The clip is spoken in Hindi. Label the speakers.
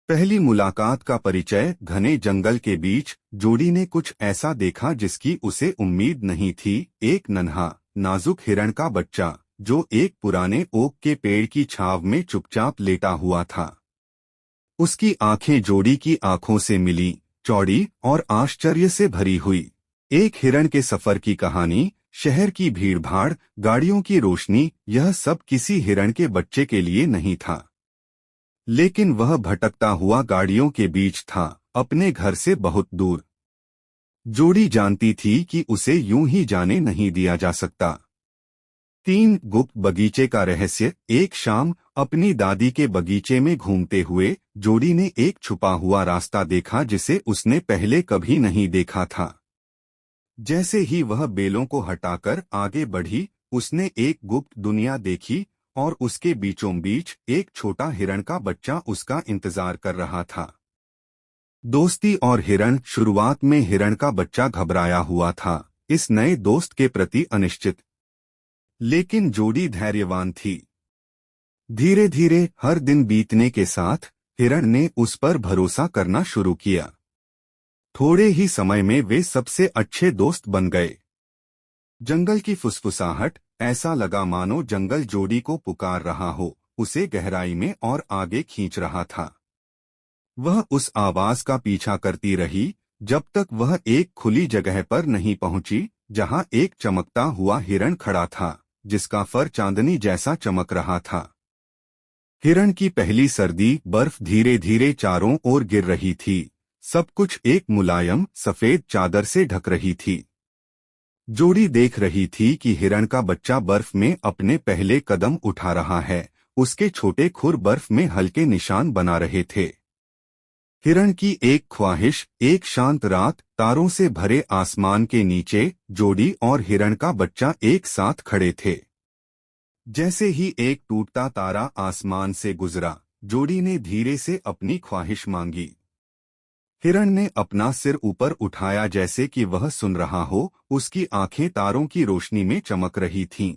Speaker 1: पहली मुलाकात का परिचय घने जंगल के बीच जोड़ी ने कुछ ऐसा देखा जिसकी उसे उम्मीद नहीं थी। एक नन्हा नाजुक हिरण का बच्चा जो एक पुराने ओक के पेड़ की छांव में चुपचाप लेटा हुआ था। उसकी आंखें जोड़ी की आंखों से मिली, चौड़ी और आश्चर्य से भरी हुई। एक हिरण के सफर की कहानी, शहर की भीड़भाड़, गाड़ियों की रोशनी, यह सब किसी हिरण के बच्चे के लिए नहीं था। लेकिन वह भटकता हुआ गाड़ियों के बीच था, अपने घर से बहुत दूर। जोड़ी जानती थी कि उसे यूं ही जाने नहीं दिया जा सकता। 3 गुप्त बगीचे का रहस्य। एक शाम अपनी दादी के बगीचे में घूमते हुए जोड़ी ने एक छुपा हुआ रास्ता देखा जिसे उसने पहले कभी नहीं देखा था। जैसे ही वह बेलों को हटाकर आगे बढ़ी, उसने एक गुप्त दुनिया देखी और उसके बीचों बीच एक छोटा हिरण का बच्चा उसका इंतजार कर रहा था। दोस्ती और हिरण। शुरुआत में हिरण का बच्चा घबराया हुआ था, इस नए दोस्त के प्रति अनिश्चित। लेकिन जोड़ी धैर्यवान थी। धीरे धीरे हर दिन बीतने के साथ हिरण ने उस पर भरोसा करना शुरू किया। थोड़े ही समय में वे सबसे अच्छे दोस्त बन गए। जंगल की फुसफुसाहट, ऐसा लगा मानो जंगल जोड़ी को पुकार रहा हो, उसे गहराई में और आगे खींच रहा था। वह उस आवाज का पीछा करती रही जब तक वह एक खुली जगह पर नहीं पहुंची, जहां एक चमकता हुआ हिरण खड़ा था, जिसका फर चांदनी जैसा चमक रहा था। हिरण की पहली सर्दी। बर्फ धीरे धीरे चारों ओर गिर रही थी। सब कुछ एक मुलायम सफेद चादर से ढक रही थी। जोड़ी देख रही थी कि हिरण का बच्चा बर्फ में अपने पहले कदम उठा रहा है। उसके छोटे खुर बर्फ में हल्के निशान बना रहे थे। हिरण की एक ख्वाहिश। एक शांत रात, तारों से भरे आसमान के नीचे जोड़ी और हिरण का बच्चा एक साथ खड़े थे। जैसे ही एक टूटता तारा आसमान से गुजरा, जोड़ी ने धीरे से अपनी ख्वाहिश मांगी। हिरण ने अपना सिर ऊपर उठाया जैसे कि वह सुन रहा हो। उसकी आंखें तारों की रोशनी में चमक रही थीं।